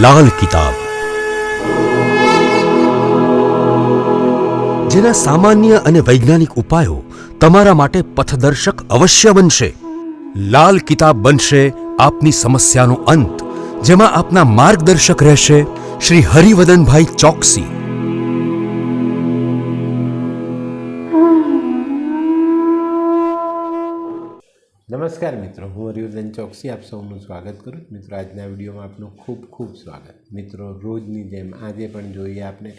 લાલ કિતાબ, જેના સામાન્ય અને વૈજ્ઞાનિક ઉપાયો તમારા માટે પથદર્શક અવશ્ય બનશે. લાલ કિતાબ બનશે આપની સમસ્યાનો અંત, જેમાં આપના માર્ગદર્શક રહેશે શ્રી હરિવદનભાઈ ચોકસી. નમસ્કાર મિત્રો, હું હરિવર્ધન ચોકસી આપ સૌનું સ્વાગત કરું. મિત્રો, આજના વિડીયોમાં આપનું ખૂબ ખૂબ સ્વાગત. મિત્રો, રોજની જેમ આજે પણ જોઈએ આપણે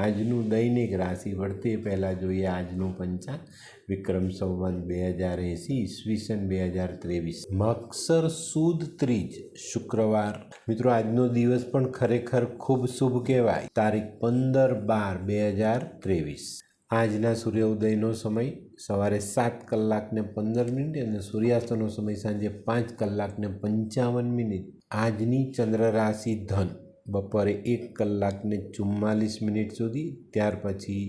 આજનું દૈનિક રાશિ વળતે પહેલાં જોઈએ આજનું પંચાંગ. વિક્રમ સંવત 2080 ઈસવીસન 2023 મકસર સુદ ત્રીજ શુક્રવાર. મિત્રો, આજનો દિવસ પણ ખરેખર ખૂબ શુભ કહેવાય. તારીખ 15/12/2023. આજના સૂર્યોદયનો સમય સવારે 7 કલાકને 15 મિનિટ અને સૂર્યાસ્તનો સમય સાંજે 5 કલાકને 55 મિનિટ. આજની ચંદ્ર રાશિ ધન બપોરે 1 કલાકને 44 મિનિટ સુધી, ત્યાર પછી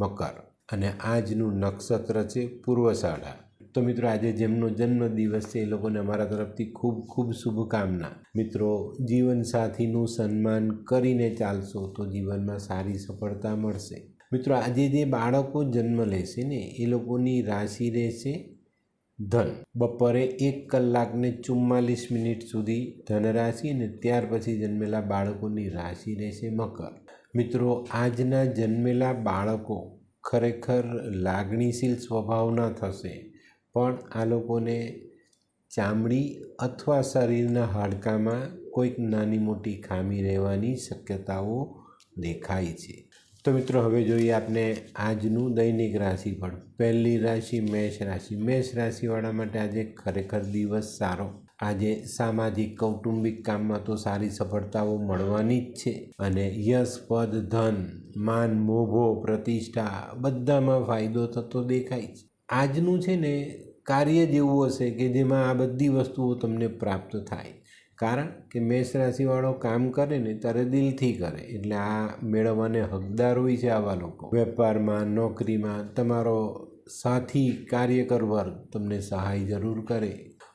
મકર. અને આજનું નક્ષત્ર છે પૂર્વષાઢા. તો મિત્રો, આજે જેમનો જન્મદિવસ છે એ લોકોને અમારા તરફથી ખૂબ ખૂબ શુભકામના. મિત્રો, જીવનસાથીનું સન્માન કરીને ચાલશો તો જીવનમાં સારી સફળતા મળશે. મિત્રો, આજે જે બાળકો જન્મ લેશે ને એ લોકોની રાશિ રહેશે ધન. બપોરે 1 કલાકને 44 મિનિટ સુધી ધન રાશિ અને ત્યાર પછી જન્મેલા બાળકોની રાશિ રહેશે મકર. મિત્રો, આજના જન્મેલા બાળકો ખરેખર લાગણીશીલ સ્વભાવના થશે, પણ આ લોકોને ચામડી અથવા શરીરના હાડકામાં કોઈક નાની મોટી ખામી રહેવાની શક્યતાઓ દેખાય છે. તો મિત્રો, હવે જોઈએ આપણે આજનું દૈનિક રાશિફળ. પહેલી રાશિ મેષ રાશિ. મેષ રાશિવાળા માટે આજે ખરેખર દિવસ સારો. આજે સામાજિક કૌટુંબિક કામમાં તો સારી સફળતાઓ મળવાની જ છે અને યશ, પદ, ધન, માન, મોભો, પ્રતિષ્ઠા બધામાં ફાયદો થતો દેખાય છે. આજનું છે ને કાર્ય જેવું હશે કે જેમાં આ બધી વસ્તુઓ તમને પ્રાપ્ત થાય. કારણ કે મેષ રાશિવાળો કામ કરે ને ત્યારે દિલથી કરે, એટલે આ મેળવવાને હકદાર હોય છે આવા લોકો. વેપારમાં, નોકરીમાં તમારો સાથી કાર્યકર વર્ગ તમને સહાય જરૂર કરે.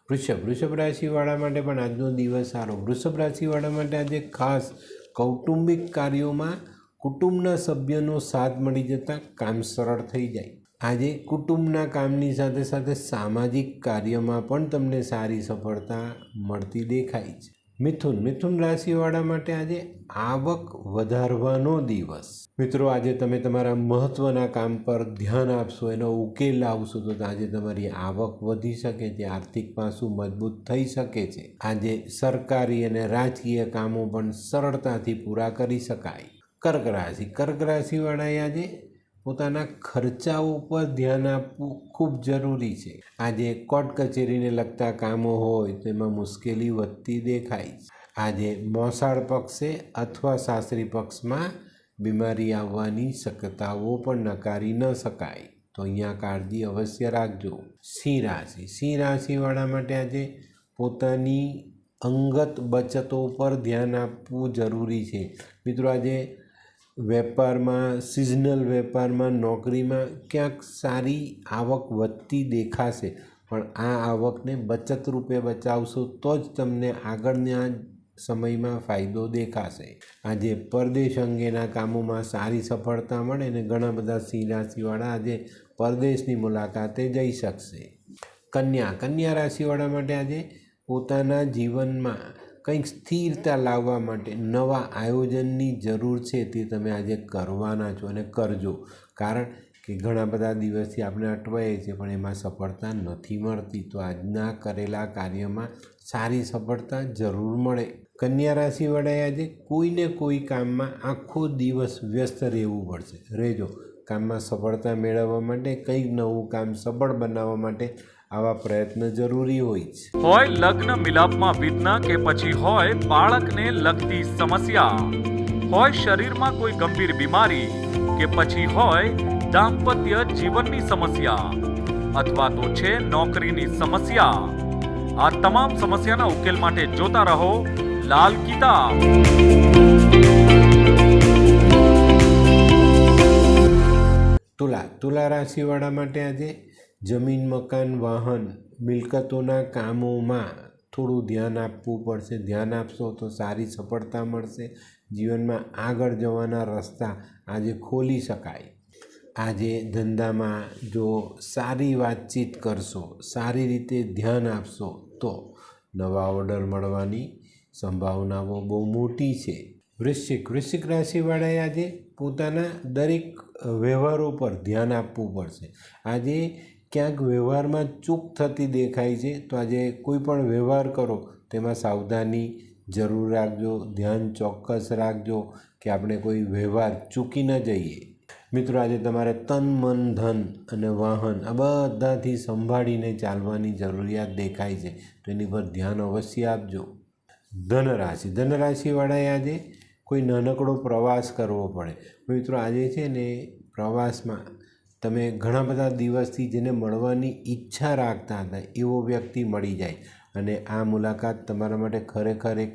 વૃષભ રાશિવાળા માટે પણ આજનો દિવસ સારો. વૃષભ રાશિવાળા માટે આજે ખાસ કૌટુંબિક કાર્યોમાં કુટુંબના સભ્યનો સાથ મળી જતાં કામ સરળ થઈ જાય. આજે કુટુંબના કામની સાથે સાથે સામાજિક કાર્યમાં પણ તમને સારી સફળતા મળતી દેખાય છે. મિથુન રાશિવાળા માટે આજે આવક વધારવાનો દિવસ. મિત્રો, આજે તમે તમારા મહત્ત્વના કામ પર ધ્યાન આપશો, એનો ઉકેલ લાવશો તો આજે તમારી આવક વધી શકે છે, આર્થિક પાસું મજબૂત થઈ શકે છે. આજે સરકારી અને રાજકીય કામો પણ સરળતાથી પૂરા કરી શકાય. કર્ક રાશિવાળાએ આજે પોતાના ખર્ચાઓ પર ધ્યાન આપવું ખૂબ જરૂરી છે. આજે કોર્ટ કચેરીને લગતા કામો હોય તેમાં મુશ્કેલી વધતી દેખાય છે. આજે મોસાળ પક્ષે અથવા સાસરી પક્ષમાં બીમારી આવવાની શક્યતાઓ પણ નકારી ન શકાય, તો અહીંયા કાળજી અવશ્ય રાખજો. સિંહ રાશિવાળા માટે આજે પોતાની અંગત બચતો પર ધ્યાન આપવું જરૂરી છે. મિત્રો, આજે વેપારમાં, સિઝનલ વેપારમાં, નોકરીમાં ક્યાંક સારી આવક વધતી દેખાશે, પણ આ આવકને બચત રૂપે બચાવશો તો જ તમને આગળના સમયમાં ફાયદો દેખાશે. આજે પરદેશ અંગેના કામોમાં સારી સફળતા મળે અને ઘણા બધા સિંહ રાશિવાળા આજે પરદેશની મુલાકાતે જઈ શકશે. કન્યા રાશિવાળા માટે આજે પોતાના જીવનમાં કંઈક સ્થિરતા લાવવા માટે નવા આયોજનની જરૂર છે, તે તમે આજે કરવાના છો અને કરજો. કારણ કે ઘણા બધા દિવસથી આપણે અટવાઈએ છીએ પણ એમાં સફળતા નથી મળતી, તો આજના કરેલા કાર્યમાં સારી સફળતા જરૂર મળે. કન્યા રાશિવાળાએ આજે કોઈને કોઈ કામમાં આખો દિવસ વ્યસ્ત રહેજો. કામમાં સફળતા મેળવવા માટે કંઈક નવું કામ સફળ બનાવવા માટે આવા પ્રયત્ન જરૂરી હોય છે. હોય લગ્ન મિલાપમાં વિઘ્ન કે પછી હોય બાળકને લગતી સમસ્યા, હોય શરીરમાં કોઈ ગંભીર બીમારી કે પછી હોય દાંપત્ય જીવનની સમસ્યા અથવા તો છે નોકરીની સમસ્યા, આ તમામ સમસ્યાના ઉકેલ માટે જોતા રહો લાલ કિતાબ. તુલા રાશિવાળા માટે આજે જમીન, મકાન, વાહન, મિલકતોના કામોમાં થોડું ધ્યાન આપવું પડશે. ધ્યાન આપશો તો સારી સફળતા મળશે. જીવનમાં આગળ જવાના રસ્તા આજે ખોલી શકાય. આજે ધંધામાં જો સારી વાતચીત કરશો, સારી રીતે ધ્યાન આપશો તો નવા ઓર્ડર મળવાની સંભાવનાઓ બહુ મોટી છે. વૃશ્ચિક રાશિવાળાએ આજે પોતાના દરેક વ્યવહારો પર ધ્યાન આપવું પડશે. આજે ક્યાંક વ્યવહારમાં ચૂક થતી દેખાય છે, તો આજે કોઈ પણ વ્યવહાર કરો તેમાં સાવધાની જરૂર રાખજો. ધ્યાન ચોક્કસ રાખજો કે આપણે કોઈ વ્યવહાર ચૂકી ન જઈએ. મિત્રો, આજે તમારે તન, મન, ધન અને વાહન આ બધાથી સંભાળીને ચાલવાની જરૂરિયાત દેખાય છે, તો એની પર ધ્યાન અવશ્ય આપજો. ધનરાશિવાળાએ આજે કોઈ નાનકડો પ્રવાસ કરવો પડે. મિત્રો, આજે છે ને પ્રવાસમાં તમે ઘણા બધા દિવસથી જેને મળવાની ઈચ્છા રાખતા હતા એવો વ્યક્તિ મળી જાય અને આ મુલાકાત તમારા માટે ખરેખર એક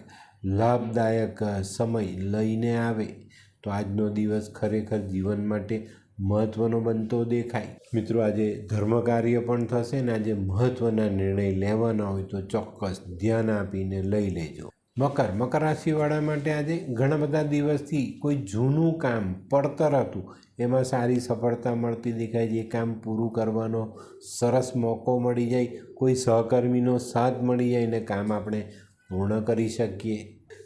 લાભદાયક સમય લઈને આવે, તો આજનો દિવસ ખરેખર જીવન માટે મહત્ત્વનો બનતો દેખાય. મિત્રો, આજે ધર્મ કાર્ય પણ થશે ને આજે મહત્ત્વના નિર્ણય લેવાના હોય તો ચોક્કસ ધ્યાન આપીને લઈ લેજો. મકર રાશિવાળા માટે આજે ઘણા બધા દિવસથી કોઈ જૂનું કામ પડતર હતું એમાં સારી સફળતા મળતી દેખાય છે. એ કામ પૂરું કરવાનો સરસ મોકો મળી જાય. કોઈ સહકર્મીનો સાથ મળી જાય ને કામ આપણે પૂર્ણ કરી શકીએ.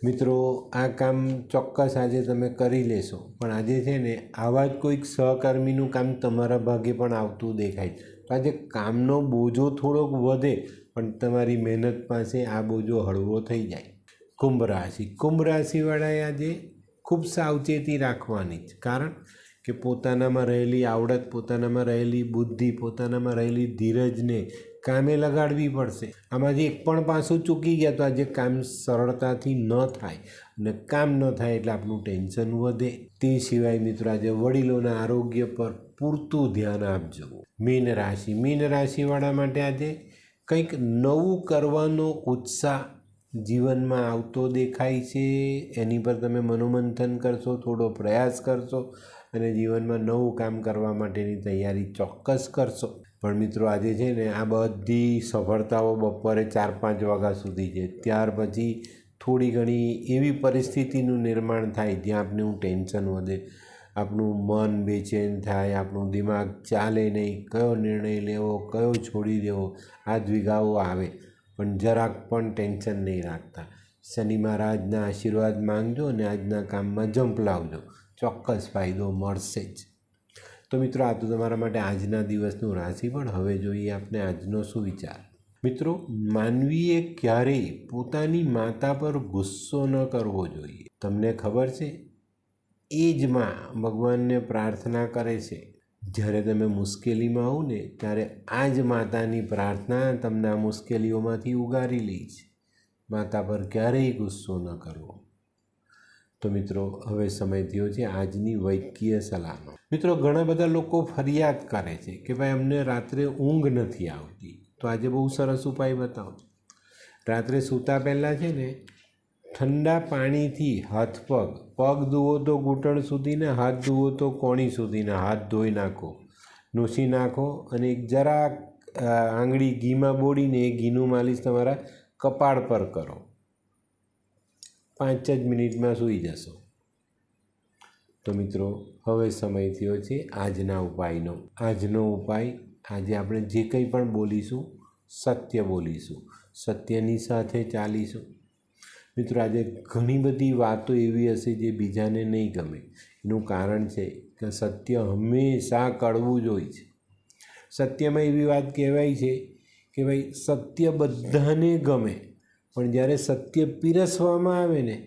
મિત્રો, આ કામ ચોક્કસ આજે તમે કરી લેશો, પણ આજે છે ને આવા જ કોઈક સહકર્મીનું કામ તમારા ભાગે પણ આવતું દેખાય. તો આજે કામનો બોજો થોડોક વધે પણ તમારી મહેનત પાસે આ બોજો હળવો થઈ જાય. કુંભ રાશિવાળાએ આજે ખૂબ સાવચેતી રાખવાની જ, કારણ કે પોતાનામાં રહેલી આવડત, પોતાનામાં રહેલી બુદ્ધિ, પોતાનામાં રહેલી ધીરજને કામે લગાડવી પડશે. આમાંથી એક પણ પાસું ચૂકી ગયા તો આજે કામ સરળતાથી ન થાય અને કામ ન થાય એટલે આપણું ટેન્શન વધે. તે સિવાય મિત્રો, આજે વડીલોના આરોગ્ય પર પૂરતું ધ્યાન આપજો. મીન રાશિવાળા માટે આજે કંઈક નવું કરવાનો ઉત્સાહ જીવનમાં આવતો દેખાય છે. એની પર તમે મનોમંથન કરશો, થોડો પ્રયાસ કરશો અને જીવનમાં નવું કામ કરવા માટેની તૈયારી ચોક્કસ કરશો. પણ મિત્રો, આજે છે ને આ બધી સફળતાઓ બપોરે 4-5 વાગ્યા સુધી છે. ત્યાર પછી થોડી ઘણી એવી પરિસ્થિતિનું નિર્માણ થાય જ્યાં આપણું ટેન્શન વધે, આપણું મન બેચેન થાય, આપણું દિમાગ ચાલે નહીં, કયો નિર્ણય લેવો, કયો છોડી દેવો, આ દ્વિધાઓ આવે. પણ જરાક પણ ટેન્શન નહીં રાખતા. શનિ મહારાજના આશીર્વાદ માંગજો અને આજના કામમાં જંપ લાવજો, ચોક્કસ ફાયદો મળશે જ. તો મિત્રો, આ તો તમારા માટે આજના દિવસનું રાશિફળ. હવે જોઈએ આપણે આજનો સુવિચાર. મિત્રો, માનવીએ ક્યારેય પોતાની માતા પર ગુસ્સો ન કરવો જોઈએ. તમને ખબર છે, એ જ માં ભગવાનને પ્રાર્થના કરે છે. જ્યારે તમે મુશ્કેલીમાં આવો ને ત્યારે આ જ માતાની પ્રાર્થના તમને આ મુશ્કેલીઓમાંથી ઉગારી લે છે. માતા પર ક્યારેય ગુસ્સો ન કરવો. તો મિત્રો, હવે સમય થયો છે આજની વૈદ્યકીય સલાહનો. મિત્રો, ઘણા બધા લોકો ફરિયાદ કરે છે કે ભાઈ અમને રાત્રે ઊંઘ નથી આવતી. તો આજે બહુ સરસ ઉપાય બતાવો. રાત્રે સૂતા પહેલાં છે ને ઠંડા પાણીથી હાથ પગ ધુવો તો ઘૂંટણ સુધીને, હાથ ધુવો તો કોણી સુધીના હાથ ધોઈ નાખો, નૂસી નાખો અને એક જરાક આંગળી ઘીમાં બોળીને એ ઘીનું માલિશ તમારા કપાળ પર કરો. 5 જ મિનિટમાં સૂઈ જશો. તો મિત્રો, હવે સમય થયો છે આજના ઉપાયનો. આજનો ઉપાય, આજે આપણે જે કંઈ પણ બોલીશું સત્ય બોલીશું, સત્યની સાથે ચાલીશું. મિત્રો, આજે ઘણી બધી વાતો એવી હશે જે બીજાને નહીં ગમે. એનું કારણ છે કે સત્ય હંમેશા કડવું જ હોય છે. સત્યમાં એવી વાત કહેવાય છે કે ભાઈ સત્ય બધાને ગમે, પણ જ્યારે સત્ય પીરસવામાં આવે ને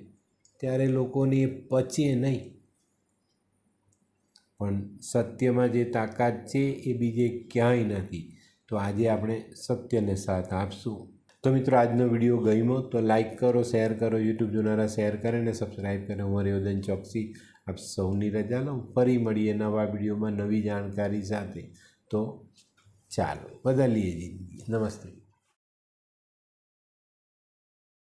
ત્યારે લોકોને એ પચે નહીં. પણ સત્યમાં જે તાકાત છે એ બીજે ક્યાંય નથી. તો આજે આપણે સત્યને સાથ આપશું. તો મિત્રો, આજનો વિડીયો ગમ્યો તો લાઈક કરો, શેર કરો, યુટ્યુબ જોનારા શેર કરે અને સબસ્ક્રાઈબ કરે. હું હરિવર્ધન ચોકસી આપ સૌની રજા લઉં. ફરી મળીએ નવા વિડીયોમાં નવી જાણકારી સાથે. તો ચાલો બદલીએ જિંદગી. નમસ્તે.